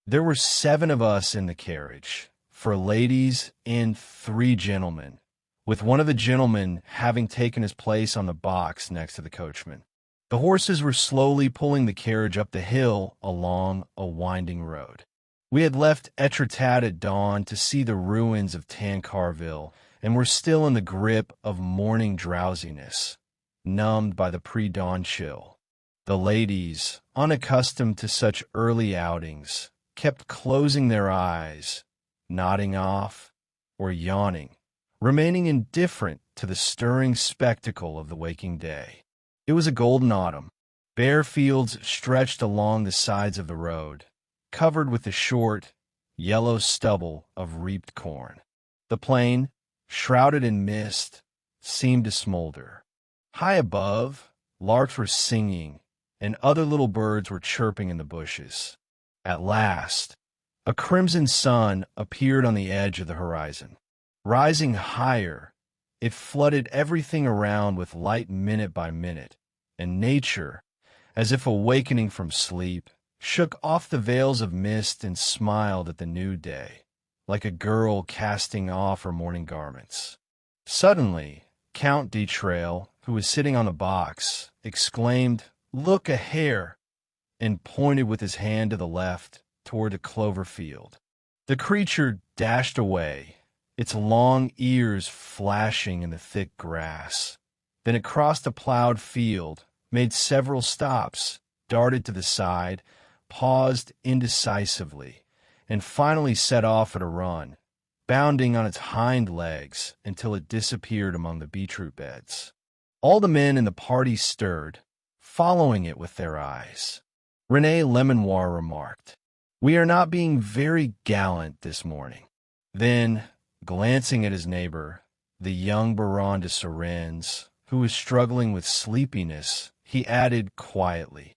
There were 7 of us in the carriage, 4 ladies and 3 gentlemen, with one of the gentlemen having taken his place on the box next to the coachman. The horses were slowly pulling the carriage up the hill along a winding road. We had left Etretat at dawn to see the ruins of Tancarville, and were still in the grip of morning drowsiness, numbed by the pre-dawn chill. The ladies, unaccustomed to such early outings, kept closing their eyes, nodding off, or yawning, remaining indifferent to the stirring spectacle of the waking day. It was a golden autumn. Bare fields stretched along the sides of the road, covered with the short, yellow stubble of reaped corn. The plain, shrouded in mist, seemed to smolder. High above, larks were singing, and other little birds were chirping in the bushes. At last, a crimson sun appeared on the edge of the horizon. Rising higher, it flooded everything around with light minute by minute, and nature, as if awakening from sleep, shook off the veils of mist and smiled at the new day, like a girl casting off her morning garments. Suddenly, Count de Trail, who was sitting on the box, exclaimed, "Look, a hare!" and pointed with his hand to the left toward the clover field. The creature dashed away, its long ears flashing in the thick grass. Then it crossed a plowed field, made several stops, darted to the side, paused indecisively, and finally set off at a run, bounding on its hind legs until it disappeared among the beetroot beds. All the men in the party stirred, following it with their eyes. René Lemonnoir remarked, "We are not being very gallant this morning." Then, glancing at his neighbor, the young Baron de Surennes, who was struggling with sleepiness, he added quietly,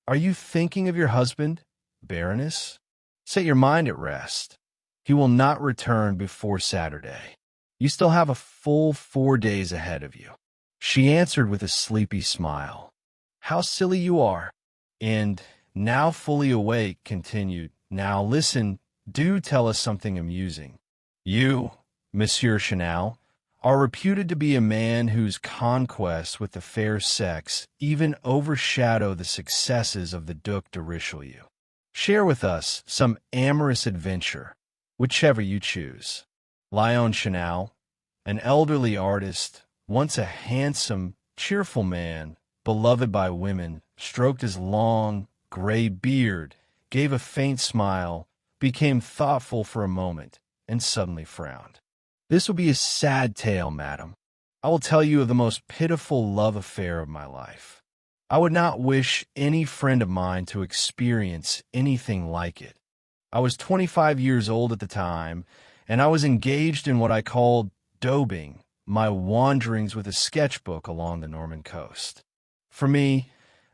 "Are you thinking of your husband, Baroness? Set your mind at rest. He will not return before Saturday. You still have a full 4 days ahead of you." She answered with a sleepy smile, "How silly you are." And, now fully awake, continued, "Now listen, do tell us something amusing. You, Monsieur Chanel, are reputed to be a man whose conquests with the fair sex even overshadow the successes of the Duc de Richelieu. Share with us some amorous adventure, whichever you choose." Léon Chanel, an elderly artist, once a handsome, cheerful man, beloved by women, stroked his long, gray beard, gave a faint smile, became thoughtful for a moment, and suddenly frowned. "This will be a sad tale, madam. I will tell you of the most pitiful love affair of my life. I would not wish any friend of mine to experience anything like it. I was 25 years old at the time, and I was engaged in what I called daubing, my wanderings with a sketchbook along the Norman coast. For me,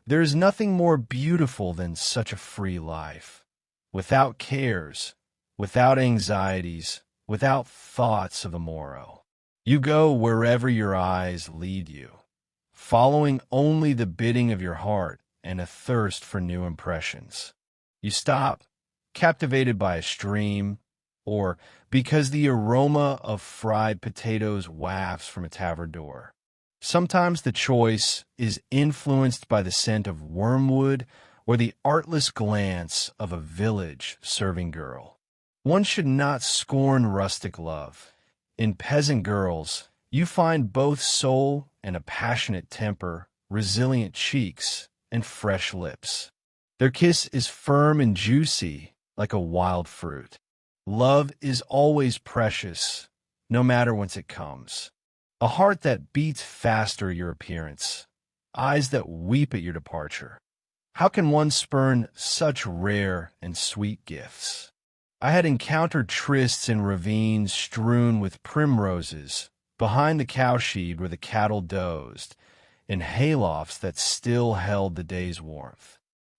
there is nothing more beautiful than such a free life, without cares, without anxieties, without thoughts of the morrow. You go wherever your eyes lead you, following only the bidding of your heart and a thirst for new impressions. You stop, captivated by a stream, or because the aroma of fried potatoes wafts from a tavern door. Sometimes the choice is influenced by the scent of wormwood or the artless glance of a village serving girl. One should not scorn rustic love. In peasant girls, you find both soul and a passionate temper, resilient cheeks, and fresh lips. Their kiss is firm and juicy, like a wild fruit. Love is always precious, no matter whence it comes. A heart that beats faster your appearance, eyes that weep at your departure. How can one spurn such rare and sweet gifts? I had encountered trysts in ravines strewn with primroses, behind the cowshed where the cattle dozed, in haylofts that still held the day's warmth.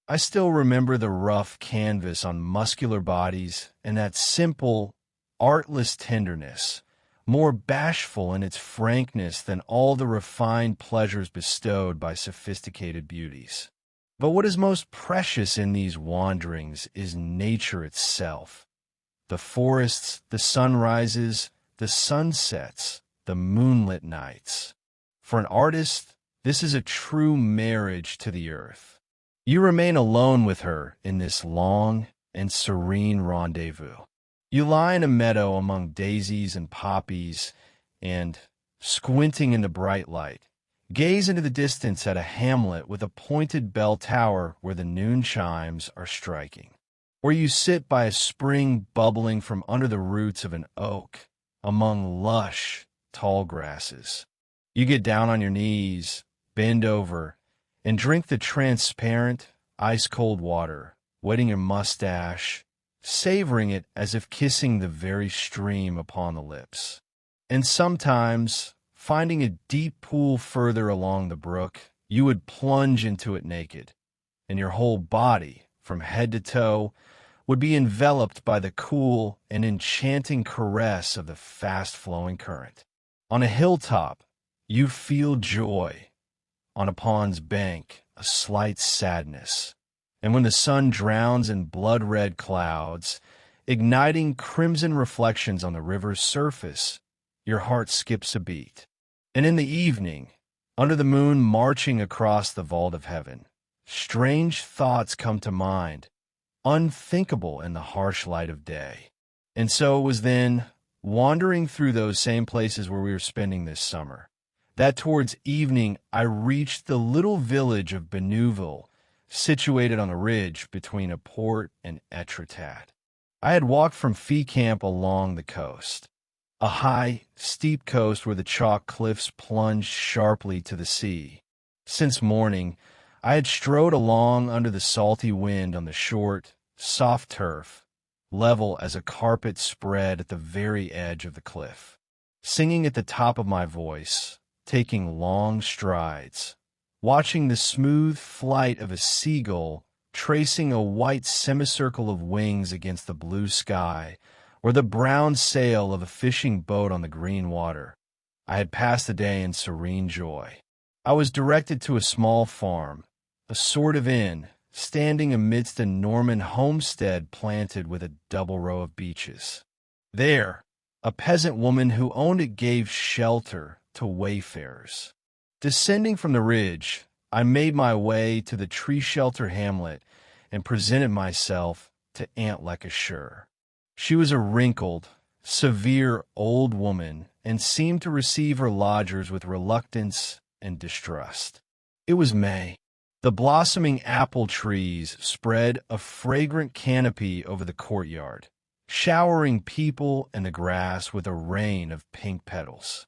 I still remember the rough canvas on muscular bodies and that simple, artless tenderness, more bashful in its frankness than all the refined pleasures bestowed by sophisticated beauties. But what is most precious in these wanderings is nature itself. The forests, the sunrises, the sunsets, the moonlit nights. For an artist, this is a true marriage to the earth. You remain alone with her in this long and serene rendezvous. You lie in a meadow among daisies and poppies and, squinting in the bright light, gaze into the distance at a hamlet with a pointed bell tower where the noon chimes are striking. Or you sit by a spring bubbling from under the roots of an oak among lush, tall grasses. You get down on your knees, bend over, and drink the transparent, ice-cold water, wetting your mustache, savoring it as if kissing the very stream upon the lips. And sometimes, finding a deep pool further along the brook, you would plunge into it naked, and your whole body, from head to toe, would be enveloped by the cool and enchanting caress of the fast-flowing current. On a hilltop, you feel joy. On a pond's bank, a slight sadness. And when the sun drowns in blood-red clouds, igniting crimson reflections on the river's surface, your heart skips a beat. And in the evening, under the moon marching across the vault of heaven, strange thoughts come to mind, unthinkable in the harsh light of day. And so it was then, wandering through those same places where we were spending this summer, that towards evening I reached the little village of Bénouville, situated on a ridge between a port and Etretat. I had walked from Fécamp along the coast, a high, steep coast where the chalk cliffs plunged sharply to the sea. Since morning, I had strode along under the salty wind on the short, soft turf, level as a carpet spread at the very edge of the cliff, singing at the top of my voice, taking long strides, watching the smooth flight of a seagull tracing a white semicircle of wings against the blue sky, or the brown sail of a fishing boat on the green water. I had passed the day in serene joy. I was directed to a small farm, a sort of inn, standing amidst a Norman homestead planted with a double row of beeches. There, a peasant woman who owned it gave shelter to wayfarers. Descending from the ridge, I made my way to the tree-shelter hamlet and presented myself to Aunt Lekashire. She was a wrinkled, severe old woman and seemed to receive her lodgers with reluctance and distrust. It was May. The blossoming apple trees spread a fragrant canopy over the courtyard, showering people and the grass with a rain of pink petals.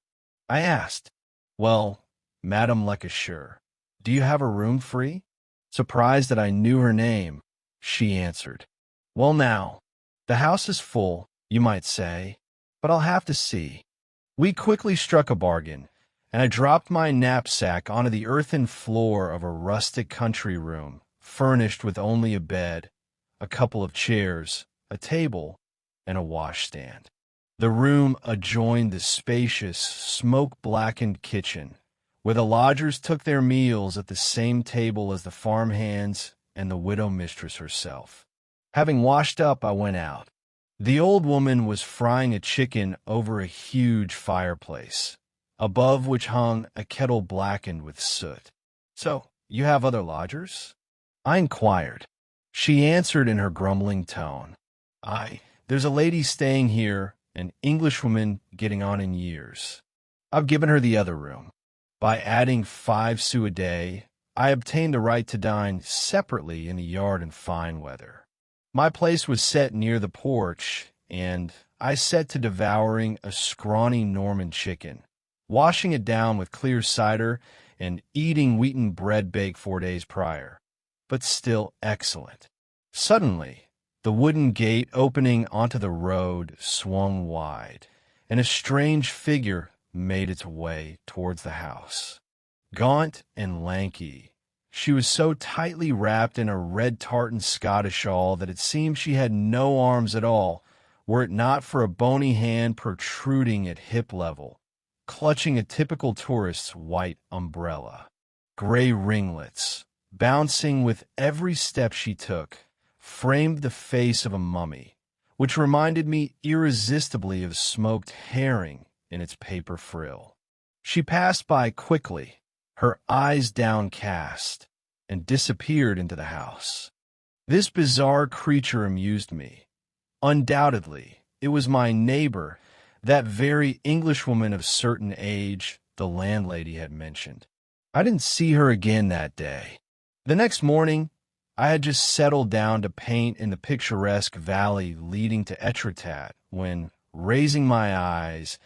I asked, "Well, Madame Lekashire, do you have a room free?" Surprised that I knew her name, she answered, "Well now, the house is full, you might say, but I'll have to see." We quickly struck a bargain, and I dropped my knapsack onto the earthen floor of a rustic country room, furnished with only a bed, a couple of chairs, a table, and a washstand. The room adjoined the spacious, smoke-blackened kitchen, where the lodgers took their meals at the same table as the farmhands and the widow mistress herself. Having washed up, I went out. The old woman was frying a chicken over a huge fireplace, above which hung a kettle blackened with soot. "So, you have other lodgers?" I inquired. She answered in her grumbling tone, There's a lady staying here, an Englishwoman getting on in years. I've given her the other room. By adding 5 sous a day, I obtained the right to dine separately in the yard in fine weather. My place was set near the porch, and I set to devouring a scrawny Norman chicken, washing it down with clear cider and eating wheaten bread baked 4 days prior, but still excellent. Suddenly, the wooden gate opening onto the road swung wide, and a strange figure made its way towards the house. Gaunt and lanky, she was so tightly wrapped in a red tartan Scottish shawl that it seemed she had no arms at all, were it not for a bony hand protruding at hip level, clutching a typical tourist's white umbrella. Gray ringlets, bouncing with every step she took, framed the face of a mummy, which reminded me irresistibly of smoked herring in its paper frill. She passed by quickly, her eyes downcast, and disappeared into the house. This bizarre creature amused me. Undoubtedly, it was my neighbor, that very Englishwoman of certain age the landlady had mentioned. I didn't see her again that day. The next morning, I had just settled down to paint in the picturesque valley leading to Etretat when, raising my eyes,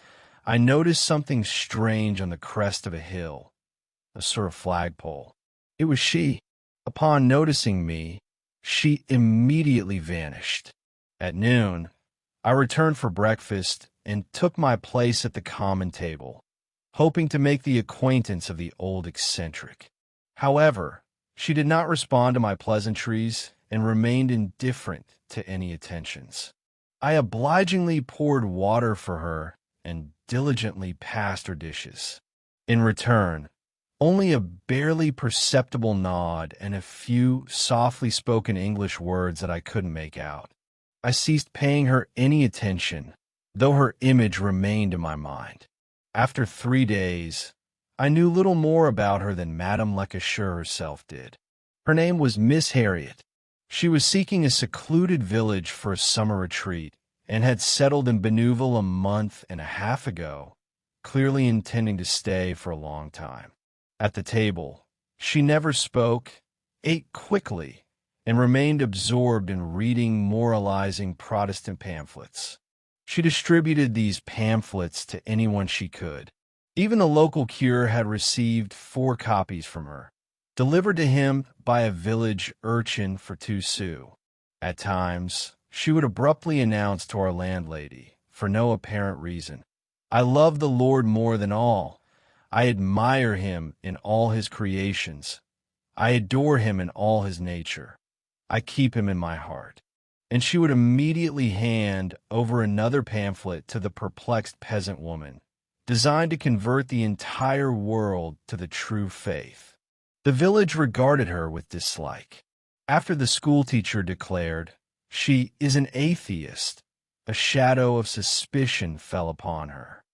I noticed something strange on the crest of a hill, a sort of flagpole. It was she. Upon noticing me, she immediately vanished. At noon, I returned for breakfast and took my place at the common table, hoping to make the acquaintance of the old eccentric. However, she did not respond to my pleasantries and remained indifferent to any attentions. I obligingly poured water for her and diligently passed her dishes. In return, only a barely perceptible nod and a few softly spoken English words that I couldn't make out. I ceased paying her any attention, though her image remained in my mind. After 3 days, I knew little more about her than Madame Lecoucher herself did. Her name was Miss Harriet. She was seeking a secluded village for a summer retreat, and had settled in Bénouville a month and a half ago, clearly intending to stay for a long time. At the table, she never spoke, ate quickly, and remained absorbed in reading moralizing Protestant pamphlets. She distributed these pamphlets to anyone she could. Even the local curé had received 4 copies from her, delivered to him by a village urchin for 2 sous. At times, she would abruptly announce to our landlady, for no apparent reason, "I love the Lord more than all. I admire him in all his creations. I adore him in all his nature. I keep him in my heart." And she would immediately hand over another pamphlet to the perplexed peasant woman, designed to convert the entire world to the true faith. The village regarded her with dislike. After the schoolteacher declared, "She is an atheist," a shadow of suspicion fell upon her.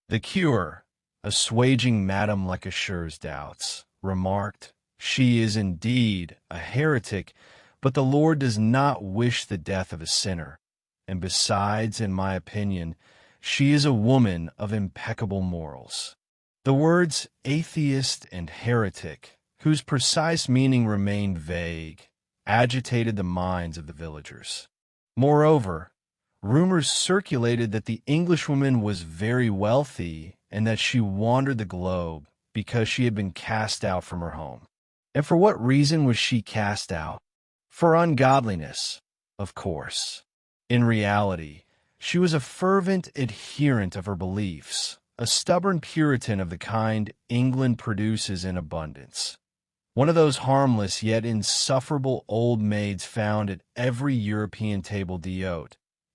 The curé, assuaging Madame Lecoucheur's doubts, remarked, "She is indeed a heretic, but the Lord does not wish the death of a sinner, and besides, in my opinion, she is a woman of impeccable morals." The words atheist and heretic, whose precise meaning remained vague, agitated the minds of the villagers. Moreover, rumors circulated that the Englishwoman was very wealthy and that she wandered the globe because she had been cast out from her home. And for what reason was she cast out? For ungodliness, of course. In reality, she was a fervent adherent of her beliefs, a stubborn Puritan of the kind England produces in abundance. One of those harmless yet insufferable old maids found at every European table d'hôte,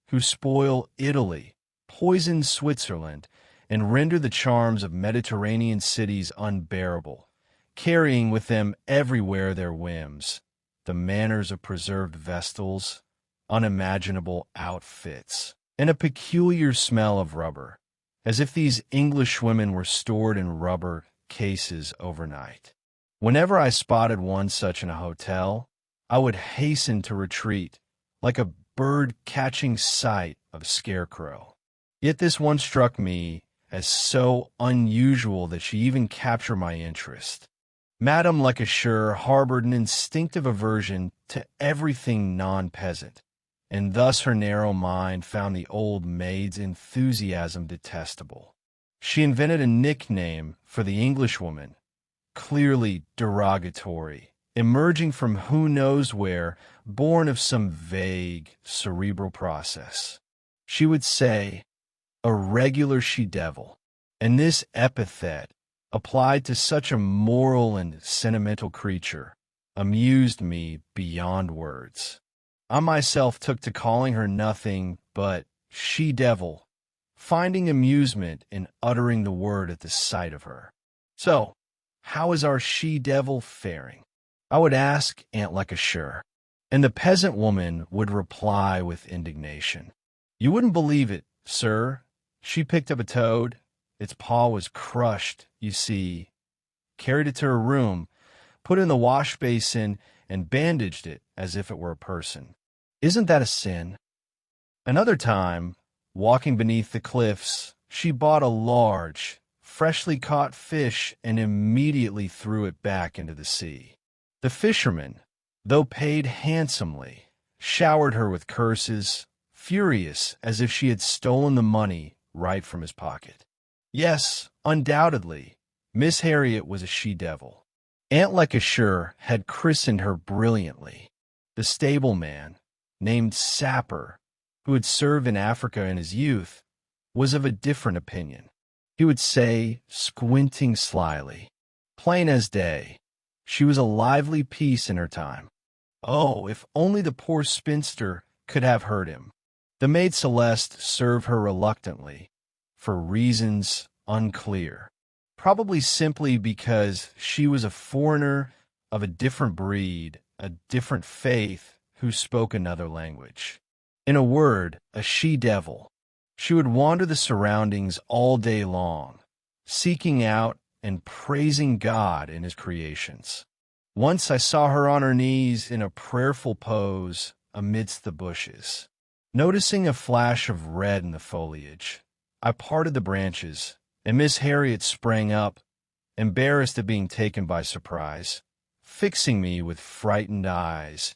who spoil Italy, poison Switzerland, and render the charms of Mediterranean cities unbearable, carrying with them everywhere their whims, the manners of preserved vestals, unimaginable outfits, and a peculiar smell of rubber, as if these Englishwomen were stored in rubber cases overnight. Whenever I spotted one such in a hotel, I would hasten to retreat, like a bird catching sight of a scarecrow. Yet this one struck me as so unusual that she even captured my interest. Madame Lecoucher harbored an instinctive aversion to everything non-peasant, and thus her narrow mind found the old maid's enthusiasm detestable. She invented a nickname for the Englishwoman, clearly derogatory, emerging from who knows where, born of some vague cerebral process. She would say, "A regular she-devil," and this epithet, applied to such a moral and sentimental creature, amused me beyond words. I myself took to calling her nothing but she-devil, finding amusement in uttering the word at the sight of her. So, how is our she-devil faring? I would ask Aunt Lekashur, and the peasant woman would reply with indignation. You wouldn't believe it, sir. She picked up a toad. Its paw was crushed, you see, carried it to her room, put it in the wash basin, and bandaged it as if it were a person. Isn't that a sin? Another time, walking beneath the cliffs, she bought a large, freshly caught fish and immediately threw it back into the sea. The fisherman, though paid handsomely, showered her with curses, furious as if she had stolen the money right from his pocket. Yes, undoubtedly, Miss Harriet was a she-devil. Aunt Lekashur had christened her brilliantly. The stableman, named Sapper, who had served in Africa in his youth, was of a different opinion. He would say, squinting slyly, plain as day, she was a lively piece in her time. Oh, if only the poor spinster could have heard him. The maid Celeste served her reluctantly, for reasons unclear, probably simply because she was a foreigner of a different breed, a different faith, who spoke another language. In a word, a she-devil. She would wander the surroundings all day long, seeking out and praising God in his creations. Once I saw her on her knees in a prayerful pose amidst the bushes. Noticing a flash of red in the foliage, I parted the branches, and Miss Harriet sprang up, embarrassed at being taken by surprise, fixing me with frightened eyes,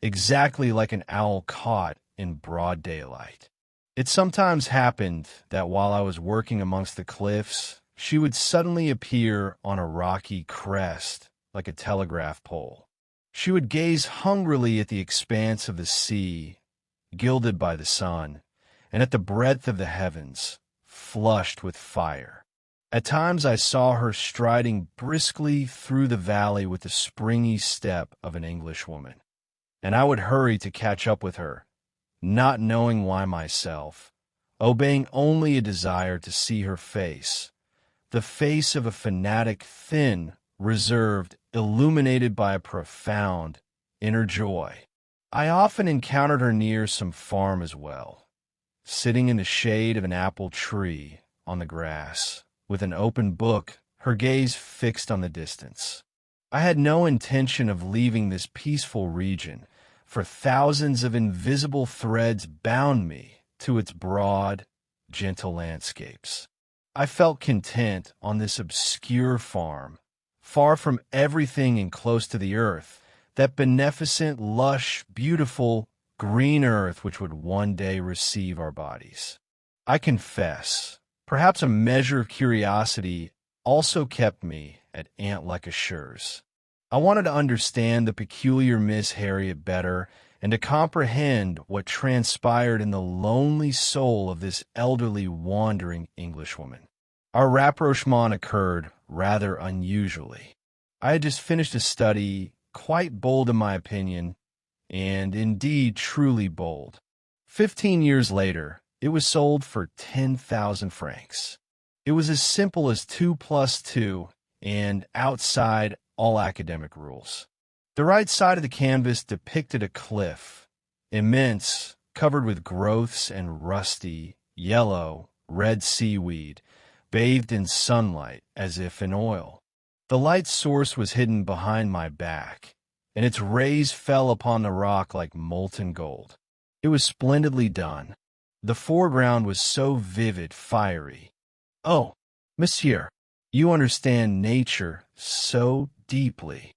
exactly like an owl caught in broad daylight. It sometimes happened that while I was working amongst the cliffs, she would suddenly appear on a rocky crest like a telegraph pole. She would gaze hungrily at the expanse of the sea, gilded by the sun, and at the breadth of the heavens, flushed with fire. At times I saw her striding briskly through the valley with the springy step of an Englishwoman, and I would hurry to catch up with her, not knowing why myself, obeying only a desire to see her face, the face of a fanatic, thin, reserved, illuminated by a profound inner joy. I often encountered her near some farm as well, sitting in the shade of an apple tree on the grass, with an open book, her gaze fixed on the distance. I had no intention of leaving this peaceful region, for thousands of invisible threads bound me to its broad, gentle landscapes. I felt content on this obscure farm, far from everything and close to the earth, that beneficent, lush, beautiful, green earth which would one day receive our bodies. I confess, perhaps a measure of curiosity also kept me at Aunt Lekashur's. I wanted to understand the peculiar Miss Harriet better and to comprehend what transpired in the lonely soul of this elderly, wandering Englishwoman. Our rapprochement occurred rather unusually. I had just finished a study, quite bold in my opinion, and indeed truly bold. 15 years later, it was sold for 10,000 francs. It was as simple as 2 plus 2 and outside all academic rules. The right side of the canvas depicted a cliff, immense, covered with growths and rusty, yellow, red seaweed, bathed in sunlight as if in oil. The light source was hidden behind my back, and its rays fell upon the rock like molten gold. It was splendidly done. The foreground was so vivid, fiery. Oh, monsieur, you understand nature so deeply.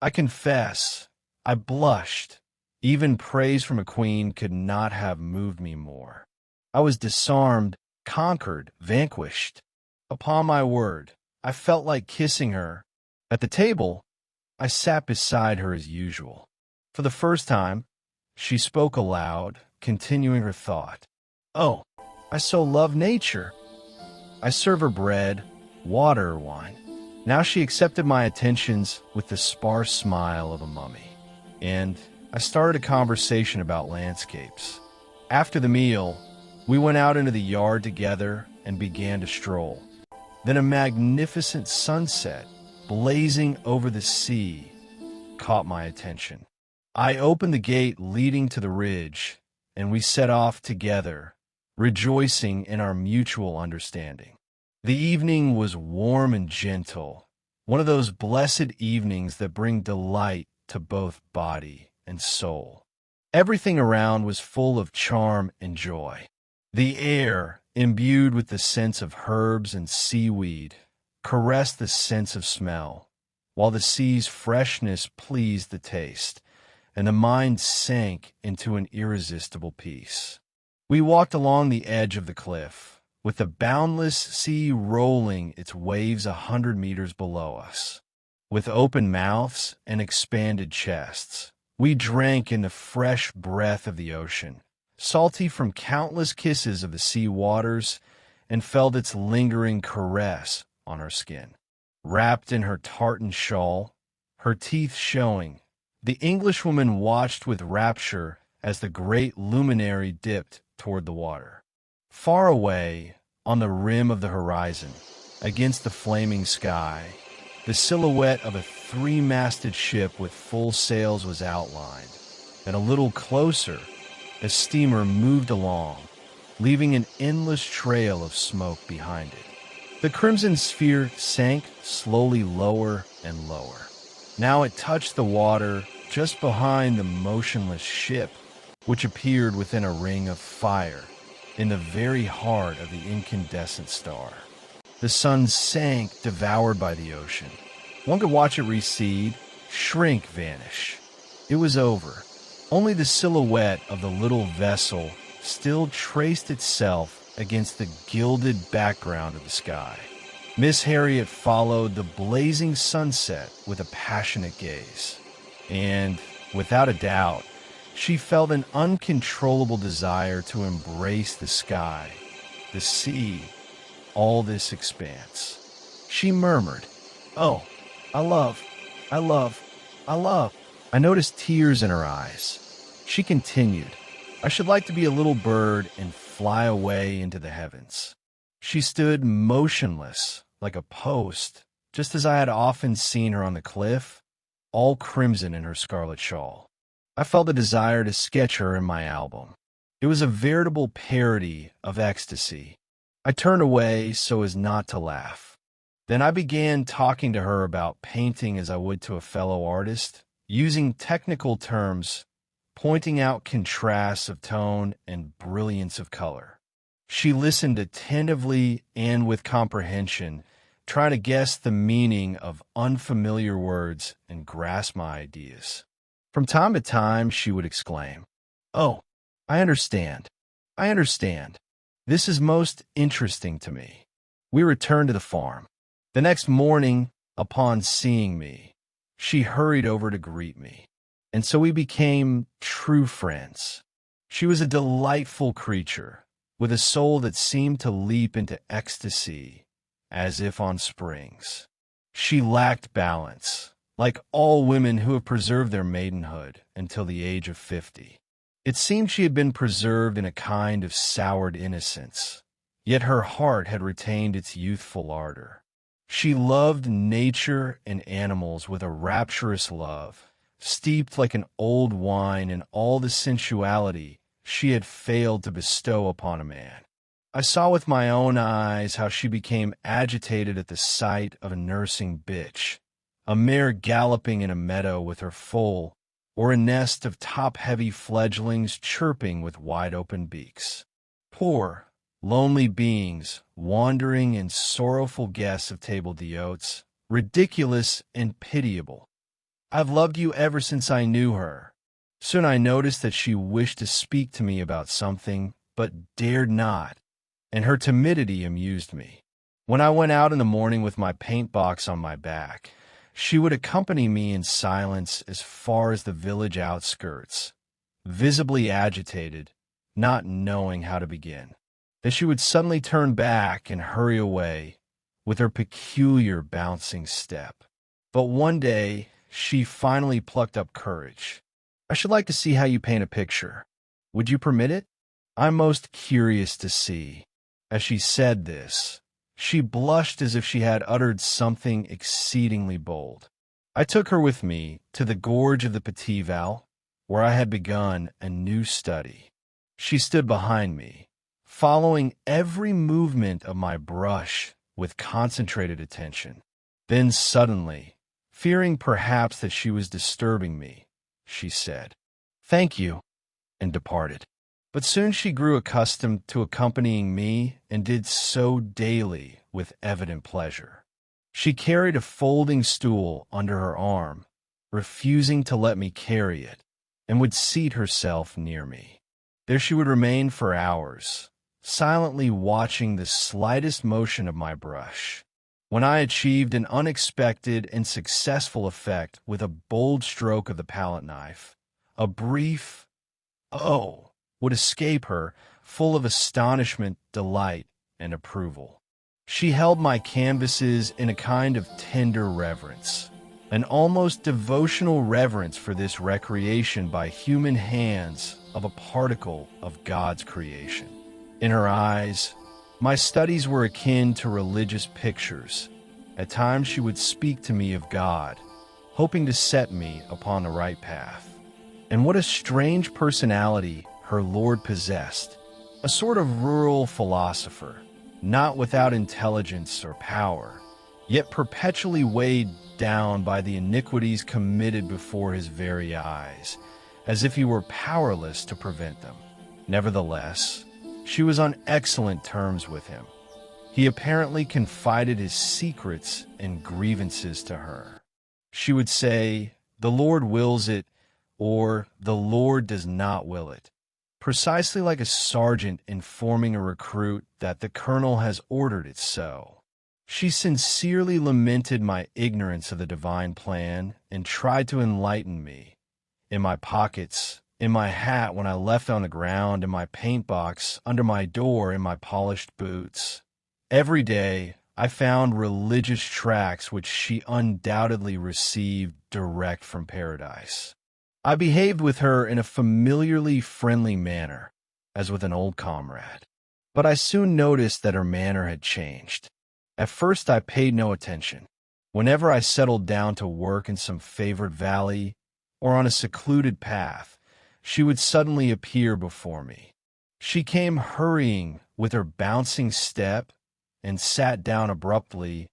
I confess, I blushed. Even praise from a queen could not have moved me more. I was disarmed, conquered, vanquished. Upon my word, I felt like kissing her. At the table, I sat beside her as usual. For the first time, she spoke aloud, continuing her thought. Oh, I so love nature. I serve her bread, water, wine. Now she accepted my attentions with the sparse smile of a mummy, and I started a conversation about landscapes. After the meal, we went out into the yard together and began to stroll. Then a magnificent sunset, blazing over the sea, caught my attention. I opened the gate leading to the ridge, and we set off together, rejoicing in our mutual understanding. The evening was warm and gentle, one of those blessed evenings that bring delight to both body and soul. Everything around was full of charm and joy. The air, imbued with the scents of herbs and seaweed, caressed the sense of smell, while the sea's freshness pleased the taste, and the mind sank into an irresistible peace. We walked along the edge of the cliff, with the boundless sea rolling its waves 100 meters below us. With open mouths and expanded chests, we drank in the fresh breath of the ocean, salty from countless kisses of the sea waters, and felt its lingering caress on our skin. Wrapped in her tartan shawl, her teeth showing, the Englishwoman watched with rapture as the great luminary dipped toward the water. Far away, on the rim of the horizon, against the flaming sky, the silhouette of a three-masted ship with full sails was outlined, and a little closer, a steamer moved along, leaving an endless trail of smoke behind it. The crimson sphere sank slowly lower and lower. Now it touched the water just behind the motionless ship, which appeared within a ring of fire in the very heart of the incandescent star. The sun sank, devoured by the ocean. One could watch it recede, shrink, vanish. It was over. Only the silhouette of the little vessel still traced itself against the gilded background of the sky. Miss Harriet followed the blazing sunset with a passionate gaze. And, without a doubt, she felt an uncontrollable desire to embrace the sky, the sea, all this expanse. She murmured, "Oh, I love, I love, I love." I noticed tears in her eyes. She continued, "I should like to be a little bird and fly away into the heavens." She stood motionless, like a post, just as I had often seen her on the cliff, all crimson in her scarlet shawl. I felt a desire to sketch her in my album. It was a veritable parody of ecstasy. I turned away so as not to laugh. Then I began talking to her about painting as I would to a fellow artist, using technical terms, pointing out contrasts of tone and brilliance of color. She listened attentively and with comprehension, trying to guess the meaning of unfamiliar words and grasp my ideas. From time to time, she would exclaim, "Oh, I understand. I understand. This is most interesting to me." We returned to the farm. The next morning, upon seeing me, she hurried over to greet me, and so we became true friends. She was a delightful creature, with a soul that seemed to leap into ecstasy as if on springs. She lacked balance, like all women who have preserved their maidenhood until the age of 50. It seemed she had been preserved in a kind of soured innocence, yet her heart had retained its youthful ardor. She loved nature and animals with a rapturous love, steeped like an old wine in all the sensuality she had failed to bestow upon a man. I saw with my own eyes how she became agitated at the sight of a nursing bitch, a mare galloping in a meadow with her foal, or a nest of top-heavy fledglings chirping with wide-open beaks. Poor, lonely beings, wandering and sorrowful guests of table d'hôtes, ridiculous and pitiable. I've loved you ever since I knew her. Soon I noticed that she wished to speak to me about something, but dared not, and her timidity amused me. When I went out in the morning with my paint box on my back, she would accompany me in silence as far as the village outskirts, visibly agitated, not knowing how to begin. Then she would suddenly turn back and hurry away with her peculiar bouncing step. But one day, she finally plucked up courage. "I should like to see how you paint a picture. Would you permit it? I'm most curious to see." As she said this, she blushed as if she had uttered something exceedingly bold. I took her with me to the gorge of the Petit Val, where I had begun a new study. She stood behind me, following every movement of my brush with concentrated attention. Then suddenly, fearing perhaps that she was disturbing me, she said, "Thank you," and departed. But soon she grew accustomed to accompanying me and did so daily with evident pleasure. She carried a folding stool under her arm, refusing to let me carry it, and would seat herself near me. There she would remain for hours, silently watching the slightest motion of my brush. When I achieved an unexpected and successful effect with a bold stroke of the palette knife, a brief "oh" would escape her, full of astonishment, delight, and approval. She held my canvases in a kind of tender reverence, an almost devotional reverence for this recreation by human hands of a particle of God's creation. In her eyes, my studies were akin to religious pictures. At times she would speak to me of God, hoping to set me upon the right path. And what a strange personality her Lord possessed, a sort of rural philosopher, not without intelligence or power, yet perpetually weighed down by the iniquities committed before his very eyes, as if he were powerless to prevent them. Nevertheless, she was on excellent terms with him. He apparently confided his secrets and grievances to her. She would say, "The Lord wills it," or "The Lord does not will it," precisely like a sergeant informing a recruit that the colonel has ordered it so. She sincerely lamented my ignorance of the divine plan and tried to enlighten me. In my pockets, in my hat when I left on the ground, in my paint box, under my door, in my polished boots. Every day, I found religious tracts which she undoubtedly received direct from paradise. I behaved with her in a familiarly friendly manner, as with an old comrade. But I soon noticed that her manner had changed. At first I paid no attention. Whenever I settled down to work in some favorite valley or on a secluded path, she would suddenly appear before me. She came hurrying with her bouncing step and sat down abruptly,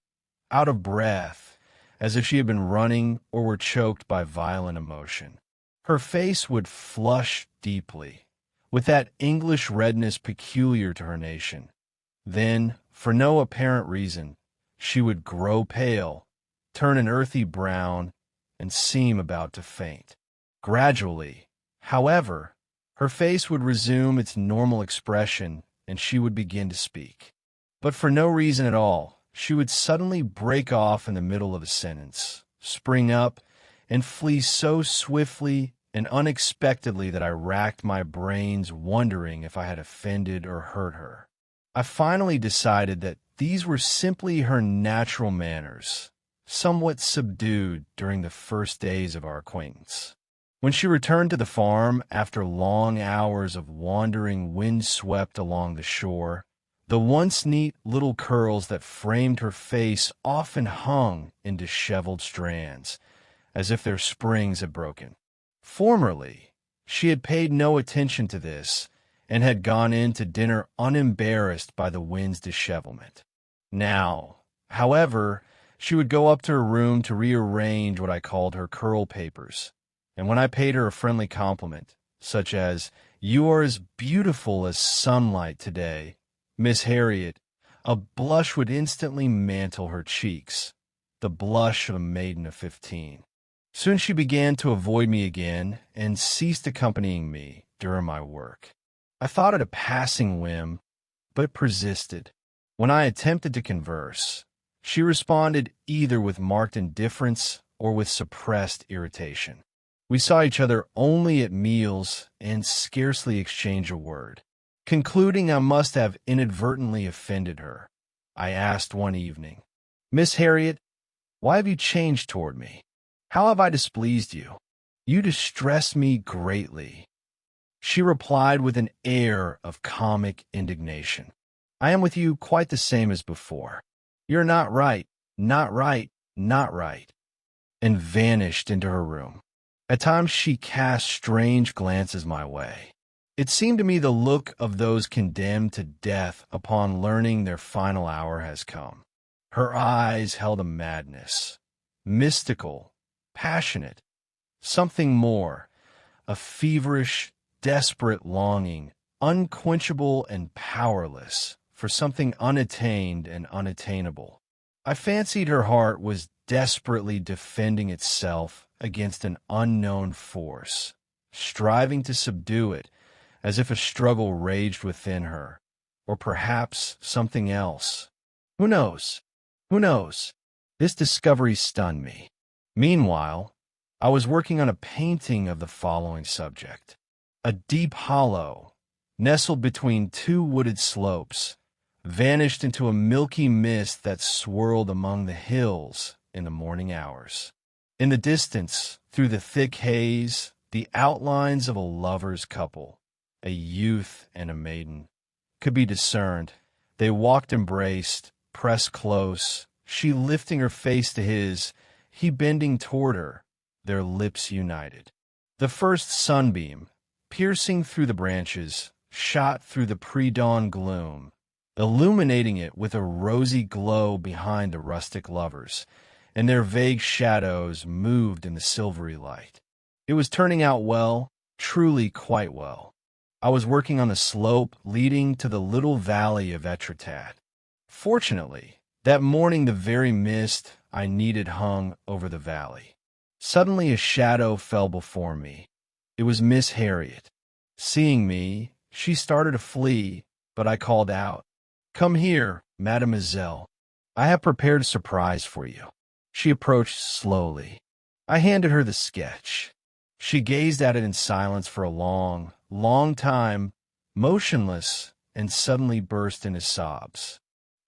out of breath, as if she had been running or were choked by violent emotion. Her face would flush deeply, with that English redness peculiar to her nation. Then, for no apparent reason, she would grow pale, turn an earthy brown, and seem about to faint. Gradually, however, her face would resume its normal expression and she would begin to speak. But for no reason at all, she would suddenly break off in the middle of a sentence, spring up, and flee so swiftly and unexpectedly that I racked my brains wondering if I had offended or hurt her. I finally decided that these were simply her natural manners, somewhat subdued during the first days of our acquaintance. When she returned to the farm after long hours of wandering wind-swept along the shore, the once neat little curls that framed her face often hung in disheveled strands, as if their springs had broken. Formerly, she had paid no attention to this and had gone in to dinner unembarrassed by the wind's dishevelment. Now, however, she would go up to her room to rearrange what I called her curl papers, and when I paid her a friendly compliment, such as, "You are as beautiful as sunlight today, Miss Harriet," a blush would instantly mantle her cheeks, the blush of a maiden of 15. Soon she began to avoid me again and ceased accompanying me during my work. I thought it a passing whim, but it persisted. When I attempted to converse, she responded either with marked indifference or with suppressed irritation. We saw each other only at meals and scarcely exchanged a word. Concluding I must have inadvertently offended her, I asked one evening, "Miss Harriet, why have you changed toward me? How have I displeased you? You distress me greatly." She replied with an air of comic indignation, "I am with you quite the same as before. You're not right, not right, not right." and vanished into her room. At times she cast strange glances my way. It seemed to me the look of those condemned to death upon learning their final hour has come. Her eyes held a madness, mystical, passionate, something more, a feverish, desperate longing, unquenchable and powerless, for something unattained and unattainable. I fancied her heart was desperately defending itself against an unknown force, striving to subdue it, as if a struggle raged within her, or perhaps something else. Who knows? Who knows? This discovery stunned me. Meanwhile, I was working on a painting of the following subject. A deep hollow, nestled between two wooded slopes, vanished into a milky mist that swirled among the hills in the morning hours. In the distance, through the thick haze, the outlines of a lover's couple, a youth and a maiden, could be discerned. They walked embraced, pressed close, she lifting her face to his, he bending toward her, their lips united. The first sunbeam, piercing through the branches, shot through the pre-dawn gloom, illuminating it with a rosy glow behind the rustic lovers, and their vague shadows moved in the silvery light. It was turning out well, truly quite well. I was working on the slope leading to the little valley of Etretat. Fortunately, that morning the very mist I needed hung over the valley. Suddenly a shadow fell before me. It was Miss Harriet. Seeing me, she started to flee, but I called out, "Come here, mademoiselle. I have prepared a surprise for you." She approached slowly. I handed her the sketch. She gazed at it in silence for a long, long time, motionless, and suddenly burst into sobs.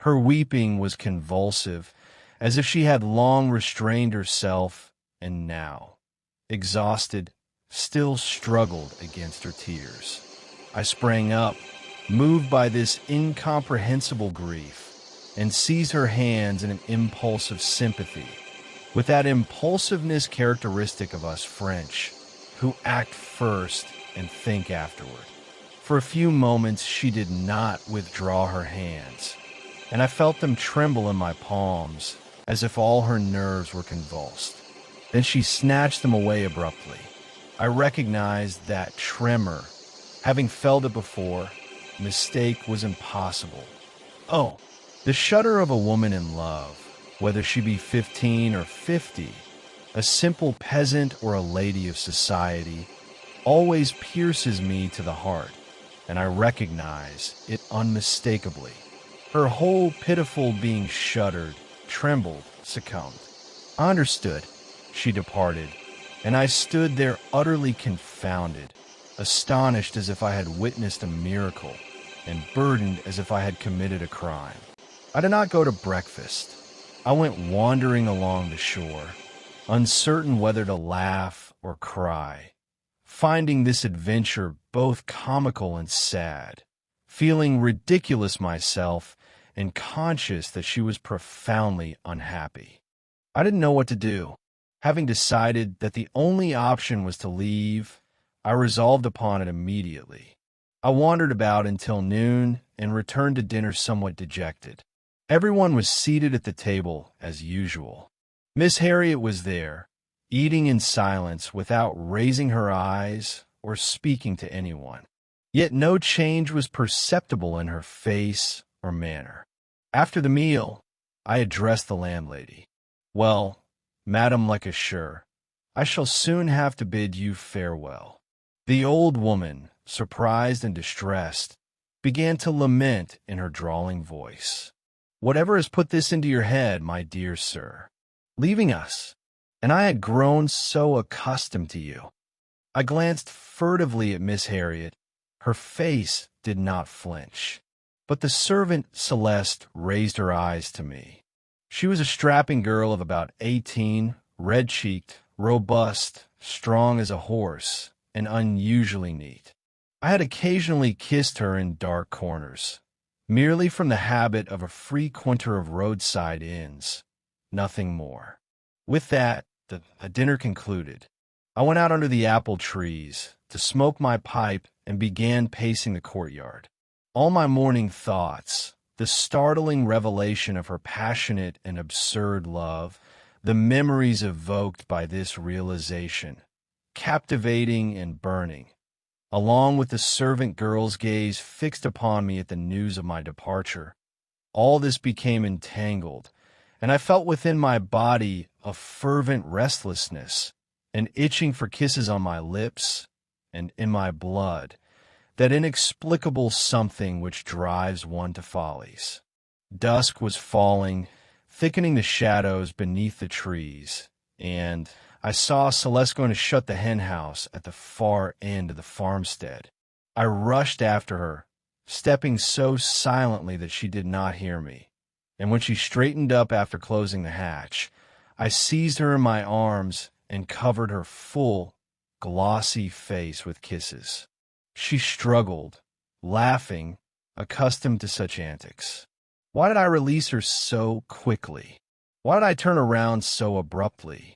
Her weeping was convulsive, as if she had long restrained herself, and now, exhausted, still struggled against her tears. I sprang up, moved by this incomprehensible grief, and seized her hands in an impulse of sympathy, with that impulsiveness characteristic of us French, who act first and think afterward. For a few moments she did not withdraw her hands, and I felt them tremble in my palms, as if all her nerves were convulsed. Then she snatched them away abruptly. I recognized that tremor. Having felt it before, mistake was impossible. Oh, the shudder of a woman in love, whether she be 15 or 50, a simple peasant or a lady of society, always pierces me to the heart, and I recognize it unmistakably. Her whole pitiful being shuddered, trembled, succumbed. I understood. She departed, and I stood there utterly confounded, astonished as if I had witnessed a miracle, and burdened as if I had committed a crime. I did not go to breakfast. I went wandering along the shore, uncertain whether to laugh or cry, finding this adventure both comical and sad, feeling ridiculous myself and conscious that she was profoundly unhappy. I didn't know what to do. Having decided that the only option was to leave, I resolved upon it immediately. I wandered about until noon and returned to dinner somewhat dejected. Everyone was seated at the table as usual. Miss Harriet was there, eating in silence without raising her eyes or speaking to anyone. Yet no change was perceptible in her face or manner. After the meal, I addressed the landlady. "Well, Madame Lecoucheur, I shall soon have to bid you farewell." The old woman, surprised and distressed, began to lament in her drawling voice. "Whatever has put this into your head, my dear sir? Leaving us, and I had grown so accustomed to you." I glanced furtively at Miss Harriet. Her face did not flinch, but the servant Celeste raised her eyes to me. She was a strapping girl of about 18, red-cheeked, robust, strong as a horse, and unusually neat. I had occasionally kissed her in dark corners, merely from the habit of a frequenter of roadside inns, nothing more. With that, The dinner concluded. I went out under the apple trees to smoke my pipe and began pacing the courtyard. All my morning thoughts, the startling revelation of her passionate and absurd love, the memories evoked by this realization, captivating and burning, along with the servant girl's gaze fixed upon me at the news of my departure, all this became entangled, and I felt within my body a fervent restlessness, an itching for kisses on my lips and in my blood, that inexplicable something which drives one to follies. Dusk was falling, thickening the shadows beneath the trees, and I saw Celeste going to shut the hen house at the far end of the farmstead. I rushed after her, stepping so silently that she did not hear me, and when she straightened up after closing the hatch, I seized her in my arms and covered her full, glossy face with kisses. She struggled, laughing, accustomed to such antics. Why did I release her so quickly? Why did I turn around so abruptly?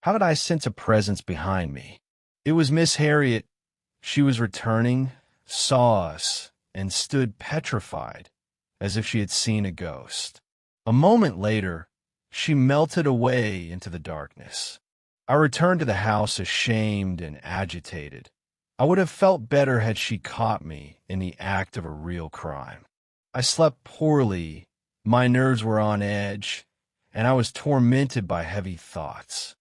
How did I sense a presence behind me? It was Miss Harriet. She was returning, saw us, and stood petrified, as if she had seen a ghost. A moment later, she melted away into the darkness. I returned to the house ashamed and agitated. I would have felt better had she caught me in the act of a real crime. I slept poorly, my nerves were on edge, and I was tormented by heavy thoughts.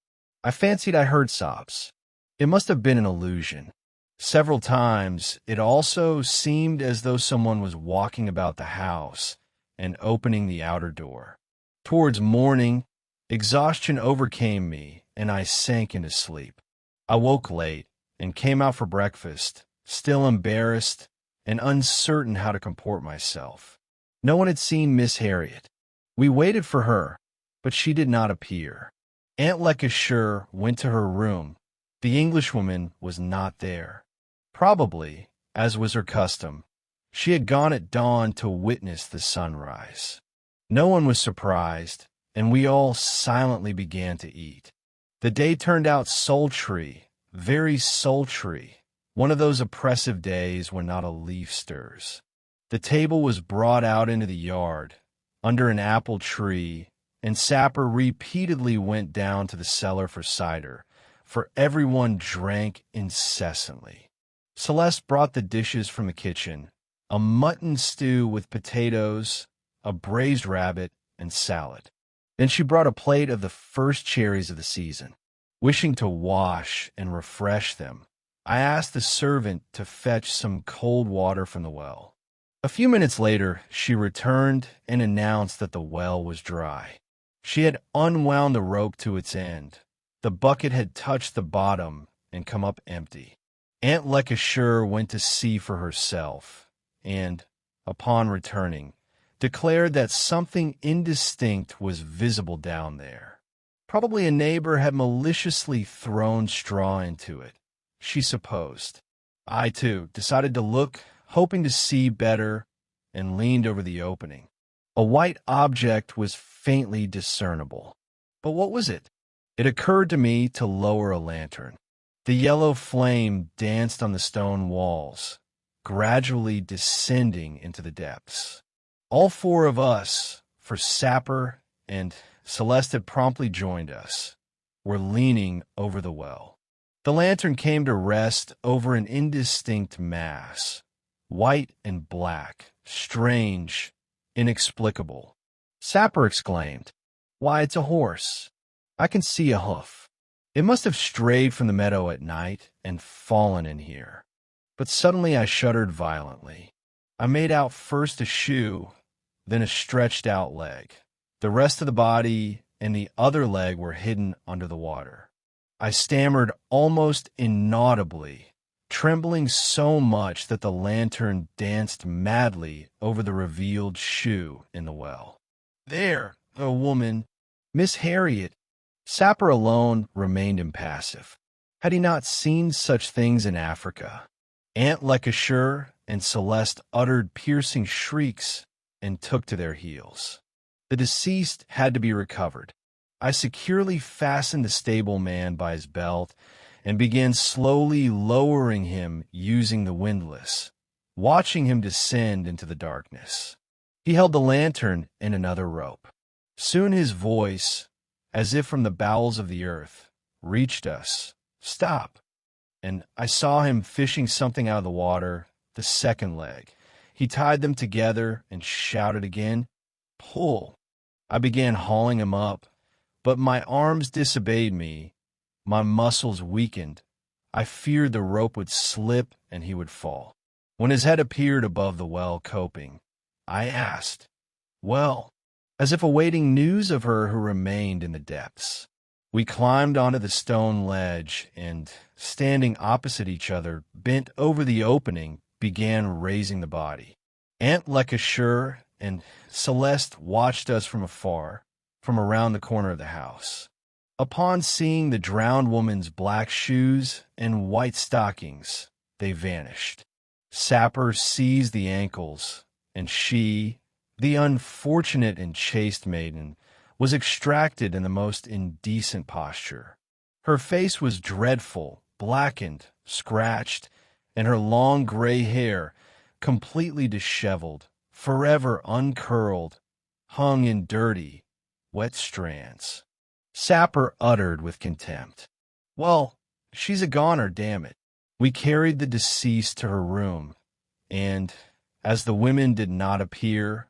I fancied I heard sobs. It must have been an illusion. Several times, it also seemed as though someone was walking about the house and opening the outer door. Towards morning, exhaustion overcame me, and I sank into sleep. I woke late and came out for breakfast, still embarrassed and uncertain how to comport myself. No one had seen Miss Harriet. We waited for her, but she did not appear. Aunt Lecassure went to her room. The Englishwoman was not there. Probably, as was her custom, she had gone at dawn to witness the sunrise. No one was surprised, and we all silently began to eat. The day turned out sultry, very sultry, one of those oppressive days when not a leaf stirs. The table was brought out into the yard, under an apple tree, and Sapper repeatedly went down to the cellar for cider, for everyone drank incessantly. Celeste brought the dishes from the kitchen, a mutton stew with potatoes, a braised rabbit, and salad. Then she brought a plate of the first cherries of the season. Wishing to wash and refresh them, I asked the servant to fetch some cold water from the well. A few minutes later, she returned and announced that the well was dry. She had unwound the rope to its end. The bucket had touched the bottom and come up empty. Aunt Lecassure went to see for herself, and, upon returning, declared that something indistinct was visible down there. Probably a neighbor had maliciously thrown straw into it, she supposed. I, too, decided to look, hoping to see better, and leaned over the opening. A white object was faintly discernible. But what was it? It occurred to me to lower a lantern. The yellow flame danced on the stone walls, gradually descending into the depths. All four of us, for Sapper and Celeste had promptly joined us, were leaning over the well. The lantern came to rest over an indistinct mass, white and black, strange, inexplicable. Sapper exclaimed, "Why, it's a horse. I can see a hoof. It must have strayed from the meadow at night and fallen in here." But suddenly I shuddered violently. I made out first a shoe, then a stretched-out leg. The rest of the body and the other leg were hidden under the water. I stammered almost inaudibly, trembling so much that the lantern danced madly over the revealed shoe in the well. "There, a woman, Miss Harriet." Sapper alone remained impassive. Had he not seen such things in Africa? Aunt Lecassure and Celeste uttered piercing shrieks and took to their heels. The deceased had to be recovered. I securely fastened the stableman by his belt and began slowly lowering him using the windlass, watching him descend into the darkness. He held the lantern and another rope. Soon his voice, as if from the bowels of the earth, reached us. "Stop!" And I saw him fishing something out of the water, the second leg. He tied them together and shouted again, "Pull!" I began hauling him up, but my arms disobeyed me. My muscles weakened. I feared the rope would slip and he would fall. When his head appeared above the well coping, I asked, "Well," as if awaiting news of her who remained in the depths. We climbed onto the stone ledge and, standing opposite each other, bent over the opening, began raising the body. Aunt Lekashur and Celeste watched us from afar, from around the corner of the house. Upon seeing the drowned woman's black shoes and white stockings, they vanished. Sapper seized the ankles, and she, the unfortunate and chaste maiden, was extracted in the most indecent posture. Her face was dreadful, blackened, scratched, and her long gray hair, completely disheveled, forever uncurled, hung in dirty, wet strands. Sapper uttered with contempt, "Well, she's a goner, damn it." We carried the deceased to her room, and, as the women did not appear,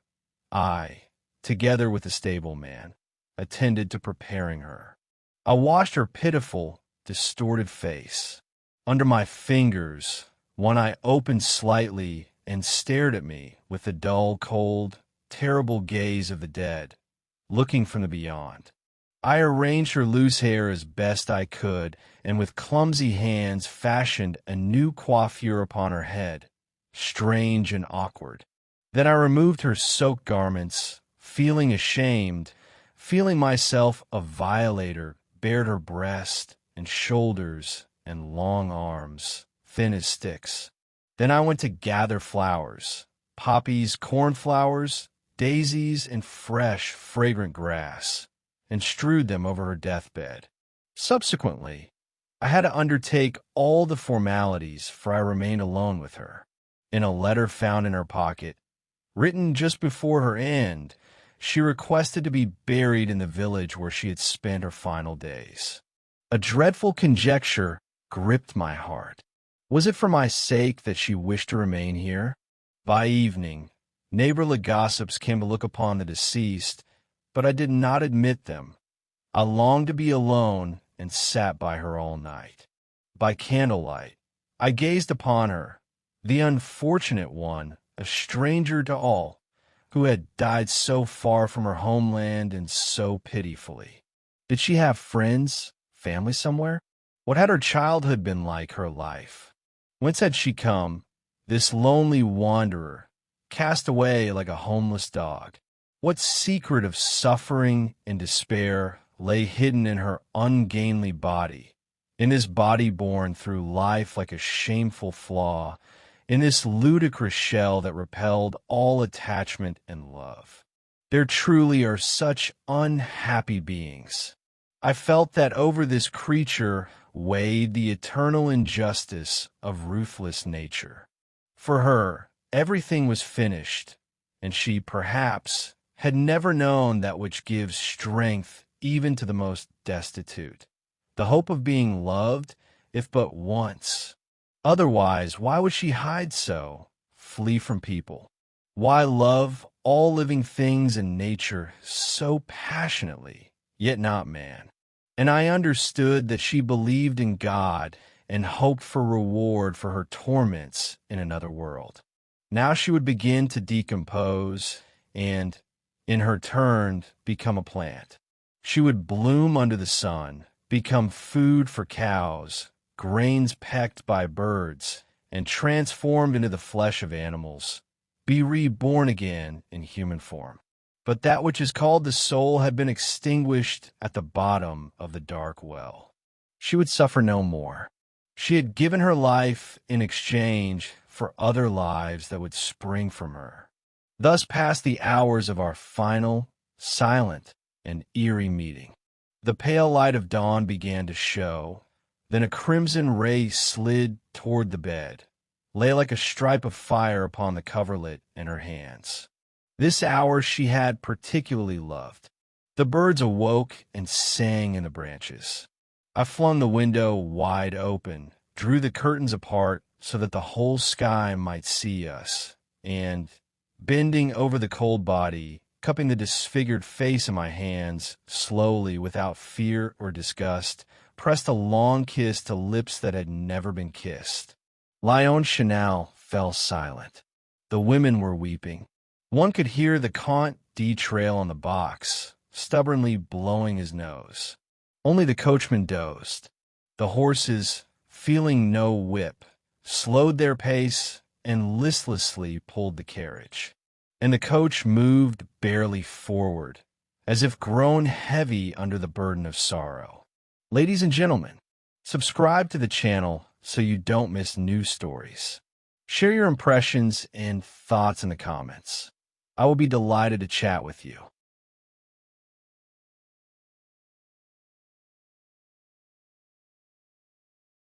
I, together with the stableman, attended to preparing her. I washed her pitiful, distorted face. Under my fingers, one eye opened slightly and stared at me with the dull, cold, terrible gaze of the dead, looking from the beyond. I arranged her loose hair as best I could, and with clumsy hands fashioned a new coiffure upon her head, strange and awkward. Then I removed her soaked garments, feeling ashamed, feeling myself a violator, bared her breast and shoulders and long arms, thin as sticks. Then I went to gather flowers, poppies, cornflowers, daisies, and fresh, fragrant grass, and strewed them over her deathbed. Subsequently, I had to undertake all the formalities, for I remained alone with her. In a letter found in her pocket, written just before her end, she requested to be buried in the village where she had spent her final days. A dreadful conjecture gripped my heart. Was it for my sake that she wished to remain here? By evening, neighborly gossips came to look upon the deceased, but I did not admit them. I longed to be alone and sat by her all night. By candlelight, I gazed upon her, the unfortunate one, a stranger to all, who had died so far from her homeland and so pitifully. Did she have friends, family somewhere? What had her childhood been like, her life? Whence had she come, this lonely wanderer, cast away like a homeless dog? What secret of suffering and despair lay hidden in her ungainly body, in this body born through life like a shameful flaw, in this ludicrous shell that repelled all attachment and love? There truly are such unhappy beings. I felt that over this creature weighed the eternal injustice of ruthless nature. For her, everything was finished, and she, perhaps, had never known that which gives strength even to the most destitute, the hope of being loved, if but once. Otherwise, why would she hide so, flee from people? Why love all living things in nature so passionately, yet not man? And I understood that she believed in God and hoped for reward for her torments in another world. Now she would begin to decompose and, in her turn, become a plant. She would bloom under the sun, become food for cows, grains pecked by birds, and transformed into the flesh of animals, be reborn again in human form. But that which is called the soul had been extinguished at the bottom of the dark well. She would suffer no more. She had given her life in exchange for other lives that would spring from her. Thus passed the hours of our final, silent, and eerie meeting. The pale light of dawn began to show. Then a crimson ray slid toward the bed, lay like a stripe of fire upon the coverlet in her hands. This hour she had particularly loved. The birds awoke and sang in the branches. I flung the window wide open, drew the curtains apart so that the whole sky might see us, and, bending over the cold body, cupping the disfigured face in my hands, slowly, without fear or disgust, pressed a long kiss to lips that had never been kissed. Lyon Chanel fell silent. The women were weeping. One could hear the Comte de Trail on the box, stubbornly blowing his nose. Only the coachman dozed. The horses, feeling no whip, slowed their pace and listlessly pulled the carriage. And the coach moved barely forward, as if grown heavy under the burden of sorrow. Ladies and gentlemen, subscribe to the channel so you don't miss new stories. Share your impressions and thoughts in the comments. I will be delighted to chat with you.